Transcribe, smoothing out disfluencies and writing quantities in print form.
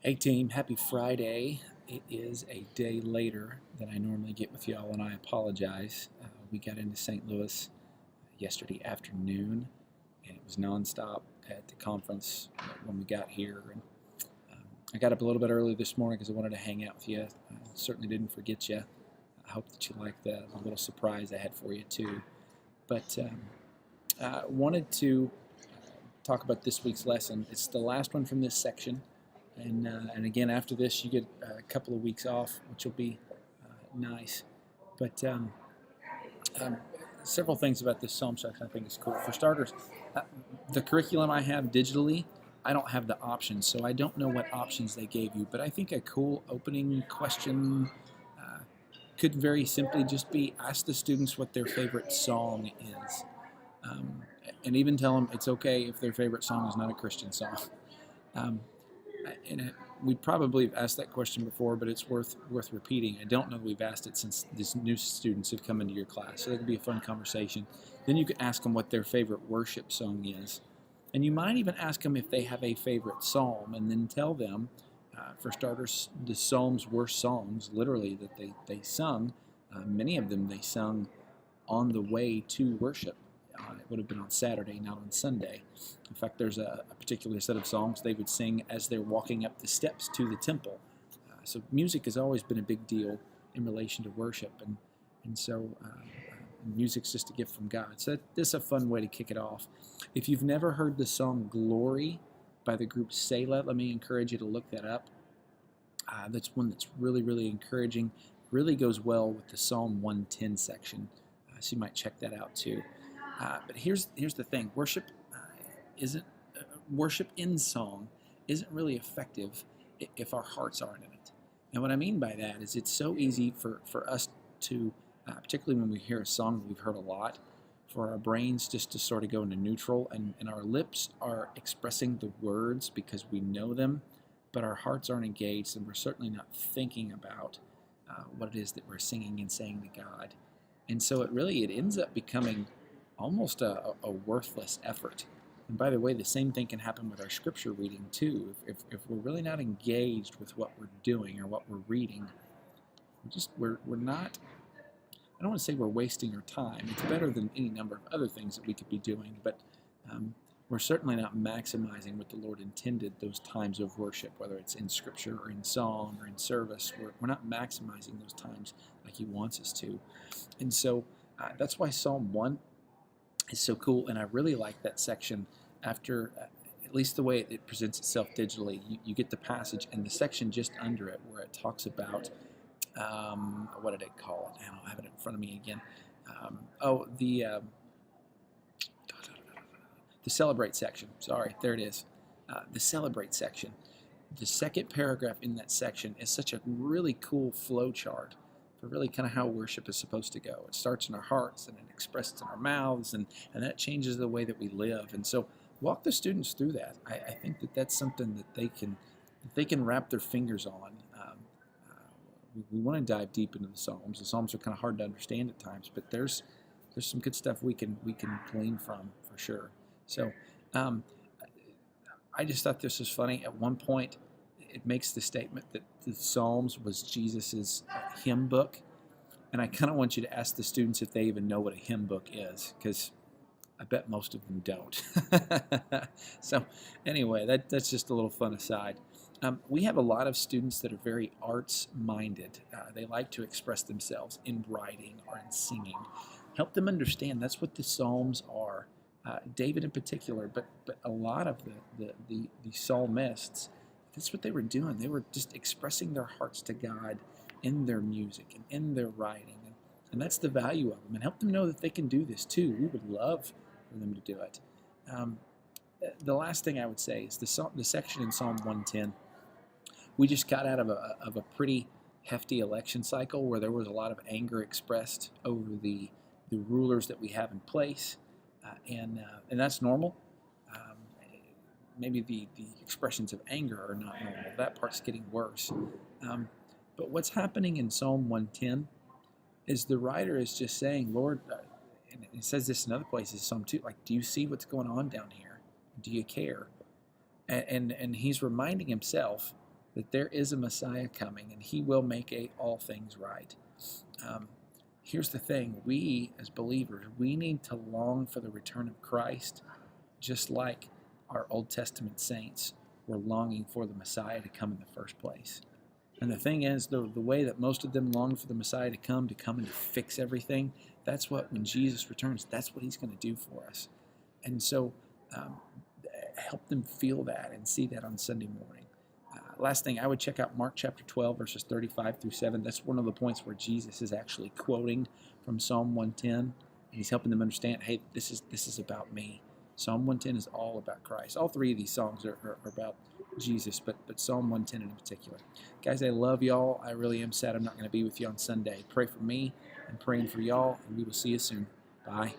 Hey team, happy Friday. It is a day later than I normally get with y'all, and I apologize. We got into St. Louis yesterday afternoon, and it was nonstop at the conference when we got here. And I got up a little bit early this morning because I wanted to hang out with you. I certainly didn't forget you. I hope that you liked the little surprise I had for you too. But wanted to talk about this week's lesson. It's the last one from this section. And again, after this, you get a couple of weeks off, which will be nice. But um, several things about this psalm section I think is cool. For starters, the curriculum I have digitally, I don't have the options, so I don't know what options they gave you. But I think a cool opening question could very simply just be ask the students what their favorite song is. Um, and even tell them it's okay if their favorite song is not a Christian song. Um, and we probably have asked that question before, but it's worth repeating. I don't know that we've asked it since these new students have come into your class, so that'll be a fun conversation. Then you can ask them what their favorite worship song is, and you might even ask them if they have a favorite psalm, and then tell them, for starters, the psalms were songs, literally, that they sung. Many of them they sung on the way to worship. It would have been on Saturday, not on Sunday. In fact, there's a particular set of songs they would sing as they're walking up the steps to the temple. So music has always been a big deal in relation to worship, and so music's just a gift from God. So this is a fun way to kick it off. If you've never heard the song Glory by the group Selah, let me encourage you to look that up. That's one that's really, really encouraging. Really goes well with the Psalm 110 section, so you might check that out too. But here's the thing: worship isn't worship in song isn't really effective if our hearts aren't in it. And what I mean by that is it's so easy for us to, particularly when we hear a song that we've heard a lot, for our brains just to sort of go into neutral, and our lips are expressing the words because we know them, but our hearts aren't engaged, and we're certainly not thinking about what it is that we're singing and saying to God. And so it ends up becoming almost a worthless effort. And by the way, the same thing can happen with our scripture reading too. If we're really not engaged with what we're doing or what we're reading, we're not. I don't want to say we're wasting our time. It's better than any number of other things that we could be doing, but we're certainly not maximizing what the Lord intended those times of worship, whether it's in scripture or in song or in service. We're not maximizing those times like He wants us to. And so that's why Psalm 1 is so cool, and I really like that section after, at least the way it presents itself digitally. You get the passage and the section just under it where it talks about, what did it call it? I don't have it in front of me again. The celebrate section. Sorry, there it is. The celebrate section. The second paragraph in that section is such a really cool flow chart for really kind of how worship is supposed to go. It starts in our hearts and it expresses in our mouths, and that changes the way that we live. And so walk the students through that. I think that's something that they can wrap their fingers on. We want to dive deep into the Psalms. The Psalms are kind of hard to understand at times, but there's some good stuff we can glean from for sure. So I just thought this was funny. At one point, it makes the statement that the Psalms was Jesus's hymn book, and I kind of want you to ask the students if they even know what a hymn book is, because I bet most of them don't. So anyway, that's just a little fun aside. We have a lot of students that are very arts-minded. They like to express themselves in writing or in singing. Help them understand that's what the Psalms are. David in particular, but a lot of the psalmists, that's what they were doing. They were just expressing their hearts to God in their music and in their writing. And that's the value of them. And help them know that they can do this too. We would love for them to do it. The last thing I would say is the section in Psalm 110. We just got out of a pretty hefty election cycle where there was a lot of anger expressed over the rulers that we have in place. And that's normal. Maybe the expressions of anger are not normal. That part's getting worse. But what's happening in Psalm 110 is the writer is just saying, Lord, and it says this in other places, Psalm 2, like, do you see what's going on down here? Do you care? And he's reminding himself that there is a Messiah coming, and he will make all things right. Um, Here's the thing. We, as believers, we need to long for the return of Christ, just like our Old Testament saints were longing for the Messiah to come in the first place. And the thing is, the way that most of them long for the Messiah to come and to fix everything, that's what, when Jesus returns, that's what he's going to do for us. And so um, help them feel that and see that on Sunday morning. Last thing, I would check out Mark chapter 12, verses 35 through 7. That's one of the points where Jesus is actually quoting from Psalm 110. And he's helping them understand, hey, this is about me. Psalm 110 is all about Christ. All three of these songs are about Jesus, but Psalm 110 in particular. Guys, I love y'all. I really am sad I'm not going to be with you on Sunday. Pray for me and praying for y'all, and we will see you soon. Bye.